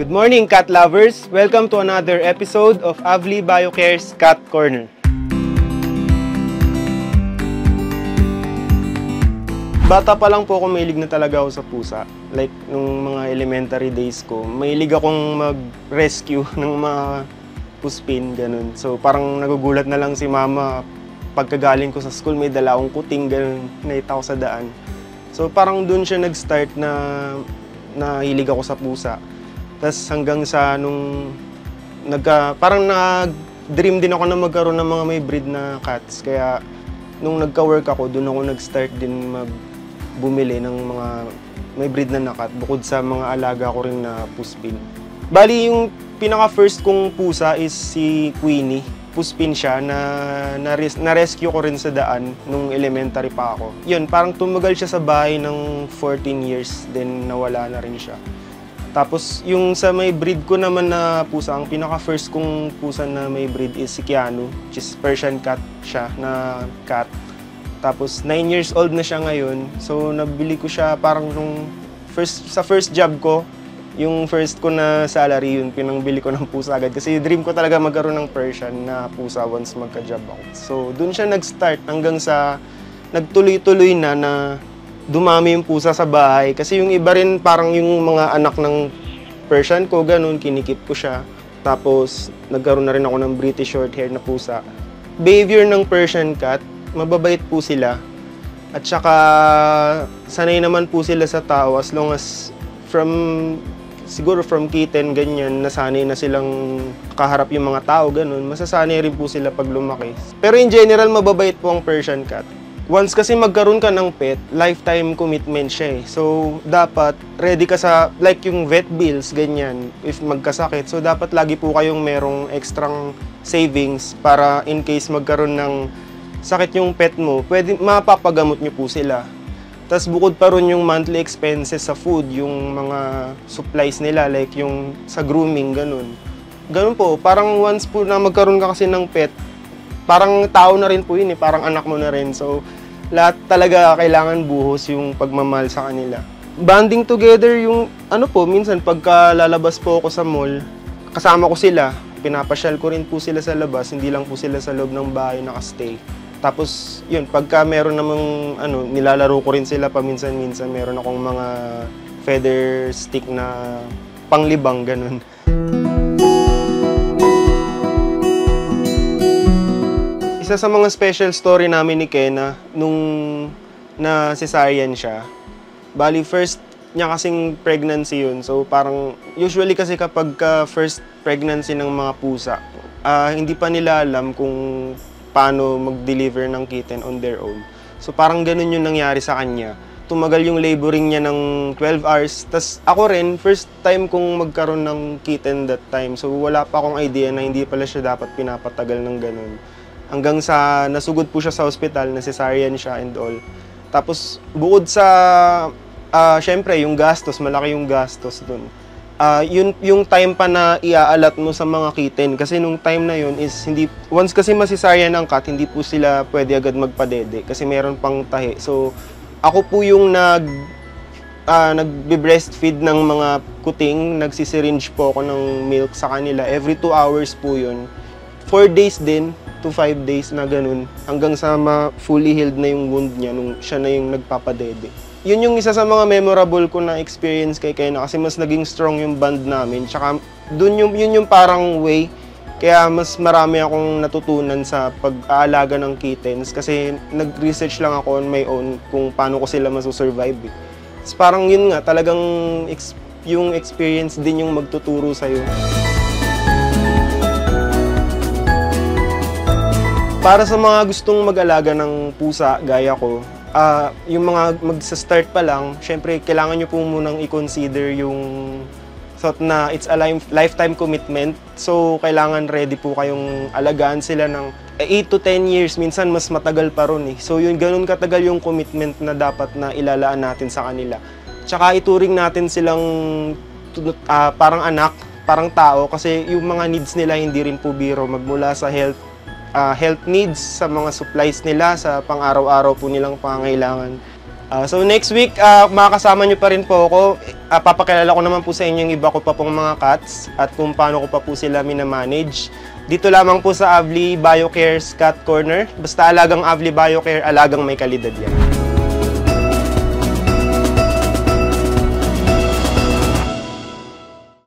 Good morning, cat lovers! Welcome to another episode of Avli BioCare's Cat Corner. Bata pa lang po ako, mahilig na talaga ako sa pusa. Like, nung mga elementary days ko, mahilig akong mag-rescue ng mga puspin, ganun. So, parang nagugulat na lang si mama pagkagaling ko sa school, may dala akong kuting, ganun, nakita ko sa daan. So, parang dun siya nag-start na hilig ako sa pusa. Tapos hanggang sa nung parang nag-dream din ako na magkaroon ng mga may breed na cats. Kaya nung nagka-work ako, doon ako nag-start din bumili ng mga may breed na cat bukod sa mga alaga ko rin na puspin. Bali, yung pinaka-first kong pusa is si Queenie. Puspin siya na-rescue ko rin sa daan nung elementary pa ako. Yun, parang tumagal siya sa bahay ng 14 years, then nawala na rin siya. Tapos, yung sa may breed ko naman na pusa, ang pinaka-first kong pusa na may breed is si Keanu, which is Persian cat siya, na cat. Tapos, 9 years old na siya ngayon. So, nabili ko siya parang sa first job ko, yung first ko na salary, yun, pinangbili ko ng pusa agad. Kasi dream ko talaga magkaroon ng Persian na pusa once magka-job ako. So, dun siya nag-start hanggang sa nagtuloy-tuloy na dumami yung pusa sa bahay. Kasi yung iba rin, parang yung mga anak ng Persian ko, ganun, kinikip ko siya. Tapos, nagkaroon na rin ako ng British Shorthair na pusa. Behavior ng Persian cat, mababait po sila. At saka, sanay naman po sila sa tao as long as siguro from kitten, ganyan, nasanay na silang kaharap yung mga tao, ganun. Masasanay rin po sila pag lumaki. Pero in general, mababait po ang Persian cat. Once kasi magkaroon ka ng pet, lifetime commitment siya eh. So, dapat ready ka sa, like yung vet bills, ganyan, if magkasakit. So, dapat lagi po kayong merong extrang savings para in case magkaroon ng sakit yung pet mo, pwede mapapagamot nyo po sila. Tapos bukod pa rin yung monthly expenses sa food, yung mga supplies nila, like yung sa grooming, ganun. Ganun po, parang once po na magkaroon ka kasi ng pet, parang tao na rin po yun eh, parang anak mo na rin. So, lahat talaga kailangan buhos yung pagmamahal sa kanila. Bonding together yung, minsan pagka lalabas po ako sa mall, kasama ko sila, pinapasyal ko rin po sila sa labas, hindi lang po sila sa loob ng bahay nakastay. Tapos, yun, pagka meron namang, nilalaro ko rin sila paminsan-minsan, meron akong mga feather stick na panglibang, ganun. Isa sa mga special story namin ni Kena, nung na-cesarean siya, bali first niya kasing pregnancy yun. So parang, usually kasi kapag first pregnancy ng mga pusa, hindi pa nila alam kung paano mag-deliver ng kitten on their own. So parang ganun yung nangyari sa kanya. Tumagal yung laboring niya ng 12 hours. Tas ako rin, first time kong magkaroon ng kitten that time. So wala pa akong idea na hindi pala siya dapat pinapatagal ng ganun. Hanggang sa nasugod po siya sa hospital, na cesarean siya and all. Tapos bukod sa, syempre yung gastos, malaki yung gastos dun. Yung time pa na iaalat mo sa mga kitten, kasi nung time na yun is once kasi masisaryan ng cat, hindi po sila pwede agad magpadede kasi meron pang tahi. So ako po yung nagbe-breastfeed ng mga kuting, nagsisiringe po ako ng milk sa kanila. Every 2 hours po yun. 4 days din to 5 days na ganun, hanggang sa fully healed na yung wound niya nung siya na yung nagpapadede. Yun yung isa sa mga memorable ko na experience kay Kena kasi mas naging strong yung bond namin. Tsaka yun yung parang way kaya mas marami akong natutunan sa pag-aalaga ng kittens kasi nag-research lang ako on my own kung paano ko sila masusurvive. So, parang yun nga, talagang yung experience din yung magtuturo sa'yo. Para sa mga gustong mag-alaga ng pusa gaya ko, yung mga magsa-start pa lang, syempre kailangan nyo po munang i-consider yung thought na it's a lifetime commitment. So, kailangan ready po kayong alagaan sila ng 8 to 10 years, minsan mas matagal pa ron eh. So, yun, ganun katagal yung commitment na dapat na ilalaan natin sa kanila. Tsaka ituring natin silang parang anak, parang tao, kasi yung mga needs nila hindi rin po biro, magmula sa health needs, sa mga supplies nila, sa pang-araw-araw po nilang pangangailangan. So next week, makakasama nyo pa rin po ako. Papakilala ko naman po sa inyo yung iba ko pa pong mga cats at kung paano ko pa po sila minamanage. Dito lamang po sa Avli Biocare's Cat Corner. Basta alagang Avli Biocare, alagang may kalidad yan.